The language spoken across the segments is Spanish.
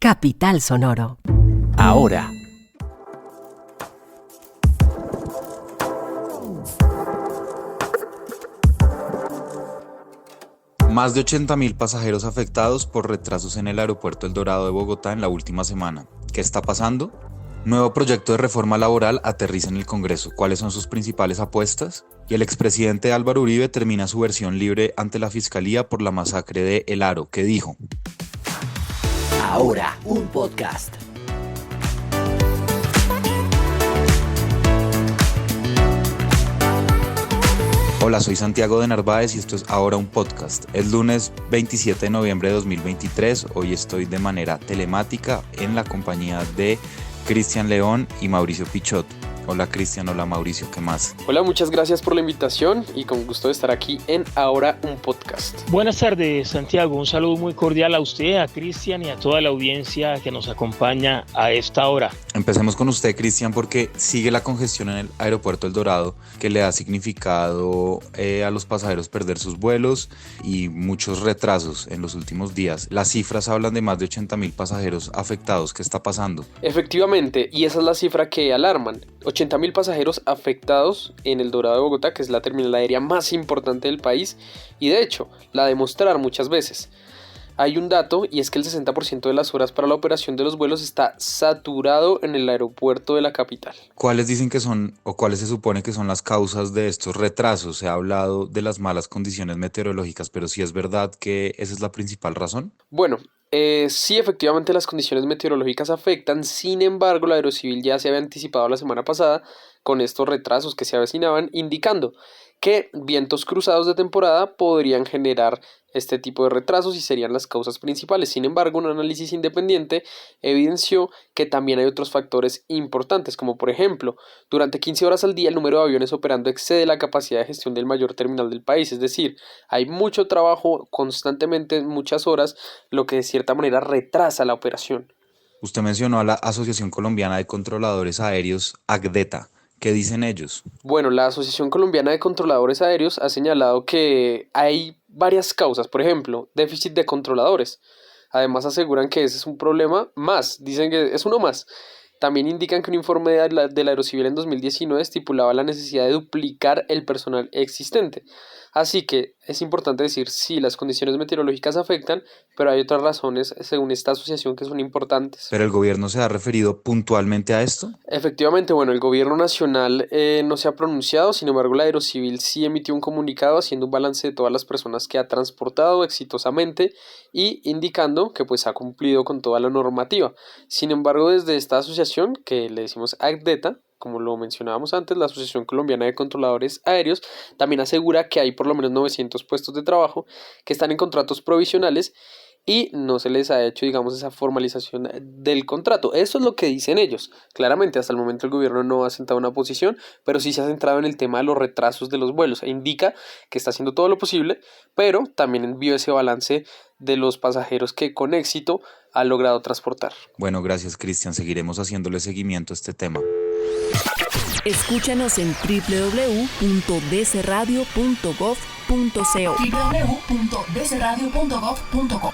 Capital Sonoro. Ahora. Más de 80.000 pasajeros afectados por retrasos en el aeropuerto El Dorado de Bogotá en la última semana. ¿Qué está pasando? Nuevo proyecto de reforma laboral aterriza en el Congreso. ¿Cuáles son sus principales apuestas? Y el expresidente Álvaro Uribe termina su versión libre ante la Fiscalía por la masacre de El Aro. ¿Qué dijo? Ahora, un podcast. Hola, soy Santiago de Narváez y esto es Ahora un podcast. Es lunes 27 de noviembre de 2023. Hoy estoy de manera telemática en la compañía de Cristian León y Mauricio Pichot. Hola Cristian, hola Mauricio, ¿qué más? Hola, muchas gracias por la invitación y con gusto de estar aquí en Ahora un podcast. Buenas tardes, Santiago. Un saludo muy cordial a usted, a Cristian y a toda la audiencia que nos acompaña a esta hora. Empecemos con usted, Cristian, porque sigue la congestión en el aeropuerto El Dorado, que le ha significado a los pasajeros perder sus vuelos y muchos retrasos en los últimos días. Las cifras hablan de más de 80.000 pasajeros afectados. ¿Qué está pasando? Efectivamente, y esa es la cifra que alarman. 80.000 pasajeros afectados en El Dorado de Bogotá, que es la terminal aérea más importante del país y de hecho la de mostrar muchas veces. Hay un dato y es que el 60% de las horas para la operación de los vuelos está saturado en el aeropuerto de la capital. ¿Cuáles dicen que son o cuáles se supone que son las causas de estos retrasos? Se ha hablado de las malas condiciones meteorológicas, pero ¿sí es verdad que esa es la principal razón? Bueno, sí, efectivamente las condiciones meteorológicas afectan, sin embargo la Aerocivil ya se había anticipado la semana pasada con estos retrasos que se avecinaban, indicando que vientos cruzados de temporada podrían generar este tipo de retrasos y serían las causas principales. Sin embargo, un análisis independiente evidenció que también hay otros factores importantes, como por ejemplo, durante 15 horas al día el número de aviones operando excede la capacidad de gestión del mayor terminal del país, es decir, hay mucho trabajo constantemente, muchas horas, lo que de cierta manera retrasa la operación. Usted mencionó a la Asociación Colombiana de Controladores Aéreos, ACDETA. ¿Qué dicen ellos? Bueno, la Asociación Colombiana de Controladores Aéreos ha señalado que hay varias causas, por ejemplo, déficit de controladores. Además aseguran que ese es un problema más, dicen que es uno más. También indican que un informe de la Aerocivil en 2019 estipulaba la necesidad de duplicar el personal existente. Así que es importante decir, sí, las condiciones meteorológicas afectan, pero hay otras razones, según esta asociación, que son importantes. ¿Pero el gobierno se ha referido puntualmente a esto? Efectivamente, bueno, el gobierno nacional no se ha pronunciado, sin embargo la Aerocivil sí emitió un comunicado haciendo un balance de todas las personas que ha transportado exitosamente y indicando que pues ha cumplido con toda la normativa. Sin embargo, desde esta asociación, que le decimos ACDETA, como lo mencionábamos antes, la Asociación Colombiana de Controladores Aéreos también asegura que hay por lo menos 900 puestos de trabajo que están en contratos provisionales y no se les ha hecho, digamos, esa formalización del contrato. Eso es lo que dicen ellos. Claramente, hasta el momento el gobierno no ha sentado una posición, pero sí se ha centrado en el tema de los retrasos de los vuelos. E indica que está haciendo todo lo posible, pero también envió ese balance de los pasajeros que con éxito ha logrado transportar. Bueno, gracias Cristian. Seguiremos haciéndole seguimiento a este tema. Escúchanos en www.dcradio.gov.co. www.dcradio.gov.co.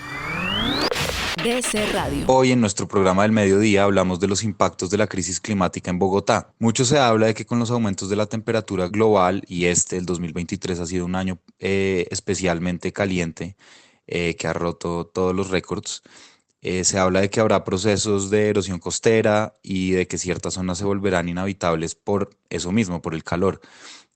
DC Radio. Hoy en nuestro programa del mediodía hablamos de los impactos de la crisis climática en Bogotá. Mucho se habla de que con los aumentos de la temperatura global y el 2023 ha sido un año especialmente caliente, que ha roto todos los récords. Se habla de que habrá procesos de erosión costera y de que ciertas zonas se volverán inhabitables por eso mismo, por el calor.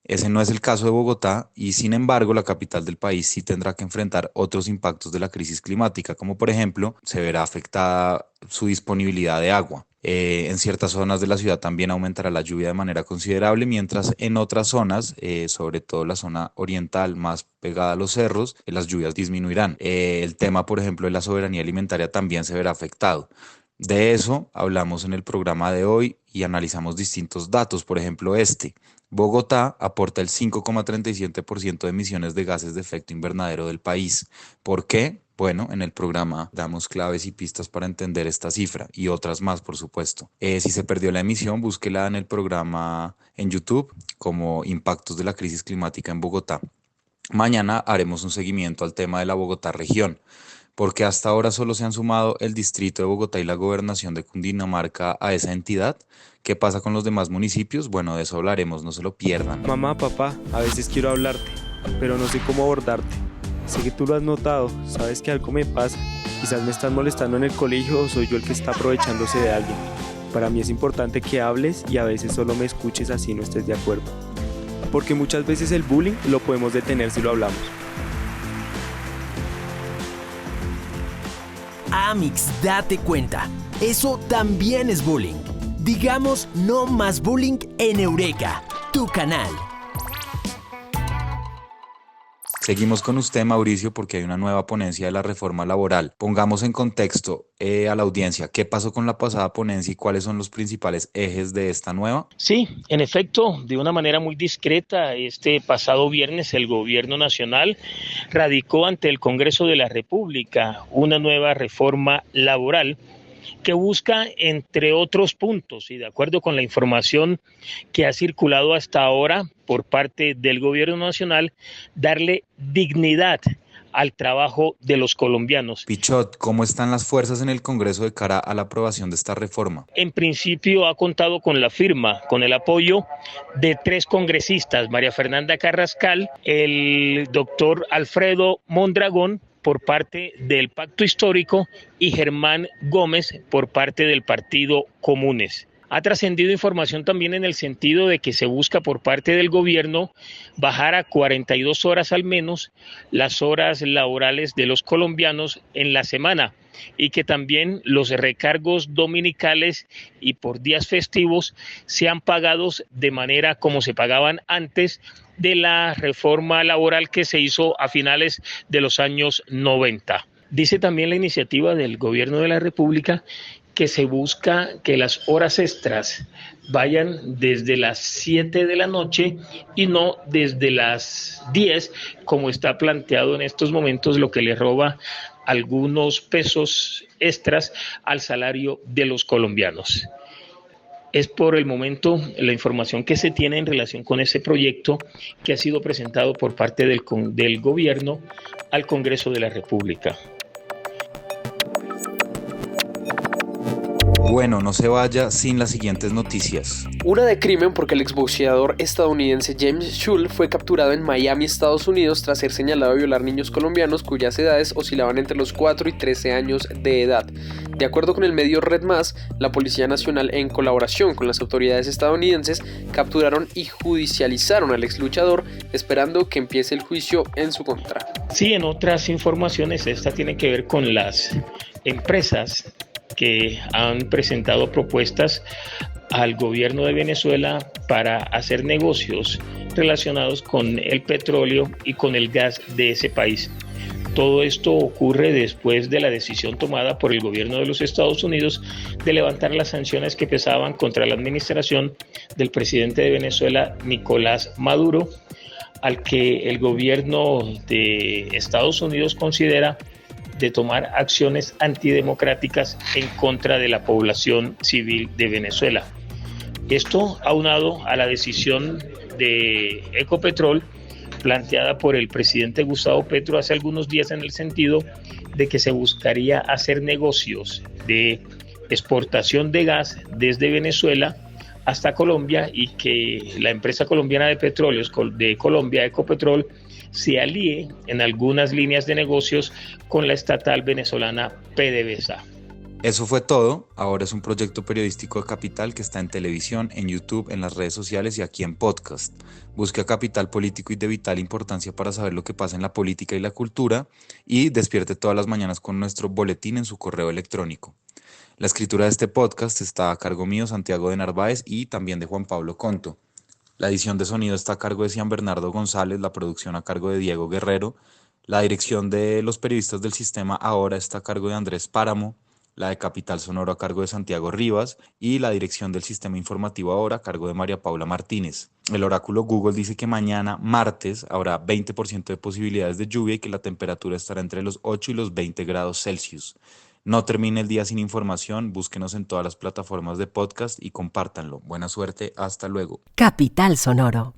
Ese no es el caso de Bogotá y sin embargo la capital del país sí tendrá que enfrentar otros impactos de la crisis climática, como por ejemplo se verá afectada su disponibilidad de agua. En ciertas zonas de la ciudad también aumentará la lluvia de manera considerable, mientras en otras zonas, sobre todo la zona oriental más pegada a los cerros, las lluvias disminuirán. El tema, por ejemplo, de la soberanía alimentaria también se verá afectado. De eso hablamos en el programa de hoy y analizamos distintos datos, por ejemplo Bogotá aporta el 5,37% de emisiones de gases de efecto invernadero del país. ¿Por qué? Bueno, en el programa damos claves y pistas para entender esta cifra y otras más, por supuesto. Si se perdió la emisión, búsquela en el programa en YouTube como Impactos de la Crisis Climática en Bogotá. Mañana haremos un seguimiento al tema de la Bogotá región, ¿Por qué hasta ahora solo se han sumado el distrito de Bogotá y la gobernación de Cundinamarca a esa entidad? ¿Qué pasa con los demás municipios? Bueno, de eso hablaremos, no se lo pierdan. Mamá, papá, a veces quiero hablarte, pero no sé cómo abordarte. Sé que tú lo has notado, sabes que algo me pasa. Quizás me están molestando en el colegio o soy yo el que está aprovechándose de alguien. Para mí es importante que hables y a veces solo me escuches así no estés de acuerdo. Porque muchas veces el bullying lo podemos detener si lo hablamos. Amix, date cuenta, eso también es bullying. Digamos no más bullying en Eureka, tu canal. Seguimos con usted, Mauricio, porque hay una nueva ponencia de la reforma laboral. Pongamos en contexto a la audiencia, ¿qué pasó con la pasada ponencia y cuáles son los principales ejes de esta nueva? Sí, en efecto, de una manera muy discreta, este pasado viernes el Gobierno Nacional radicó ante el Congreso de la República una nueva reforma laboral que busca, entre otros puntos, y de acuerdo con la información que ha circulado hasta ahora por parte del Gobierno Nacional, darle dignidad al trabajo de los colombianos. Pichot, ¿cómo están las fuerzas en el Congreso de cara a la aprobación de esta reforma? En principio ha contado con la firma, con el apoyo de 3 congresistas, María Fernanda Carrascal, el doctor Alfredo Mondragón, por parte del Pacto Histórico, y Germán Gómez por parte del Partido Comunes. Ha trascendido información también en el sentido de que se busca por parte del gobierno bajar a 42 horas al menos las horas laborales de los colombianos en la semana y que también los recargos dominicales y por días festivos sean pagados de manera como se pagaban antes de la reforma laboral que se hizo a finales de los años 90. Dice también la iniciativa del Gobierno de la República que se busca que las horas extras vayan desde las 7 de la noche y no desde las 10, como está planteado en estos momentos, lo que le roba algunos pesos extras al salario de los colombianos. Es por el momento la información que se tiene en relación con ese proyecto que ha sido presentado por parte del gobierno al Congreso de la República. Bueno, no se vaya sin las siguientes noticias. Una de crimen porque el exboxeador estadounidense James Shull fue capturado en Miami, Estados Unidos, tras ser señalado de violar niños colombianos cuyas edades oscilaban entre los 4 y 13 años de edad. De acuerdo con el medio Red Más, la Policía Nacional, en colaboración con las autoridades estadounidenses, capturaron y judicializaron al exluchador, esperando que empiece el juicio en su contra. Sí, en otras informaciones, esta tiene que ver con las empresas que han presentado propuestas al gobierno de Venezuela para hacer negocios relacionados con el petróleo y con el gas de ese país. Todo esto ocurre después de la decisión tomada por el gobierno de los Estados Unidos de levantar las sanciones que pesaban contra la administración del presidente de Venezuela, Nicolás Maduro, al que el gobierno de Estados Unidos considera de tomar acciones antidemocráticas en contra de la población civil de Venezuela. Esto aunado a la decisión de Ecopetrol planteada por el presidente Gustavo Petro hace algunos días, en el sentido de que se buscaría hacer negocios de exportación de gas desde Venezuela hasta Colombia y que la empresa colombiana de petróleos de Colombia, Ecopetrol, se alíe en algunas líneas de negocios con la estatal venezolana PDVSA. Eso fue todo. Ahora es un proyecto periodístico de Capital que está en televisión, en YouTube, en las redes sociales y aquí en podcast. Busque a Capital Político y de vital importancia para saber lo que pasa en la política y la cultura y despierte todas las mañanas con nuestro boletín en su correo electrónico. La escritura de este podcast está a cargo mío, Santiago de Narváez, y también de Juan Pablo Conto. La edición de sonido está a cargo de Cian Bernardo González, la producción a cargo de Diego Guerrero, la dirección de los periodistas del sistema ahora está a cargo de Andrés Páramo, la de Capital Sonoro a cargo de Santiago Rivas y la dirección del sistema informativo ahora a cargo de María Paula Martínez. El oráculo Google dice que mañana, martes, habrá 20% de posibilidades de lluvia y que la temperatura estará entre los 8 y los 20 grados Celsius. No termine el día sin información, búsquenos en todas las plataformas de podcast y compártanlo. Buena suerte, hasta luego. Capital Sonoro.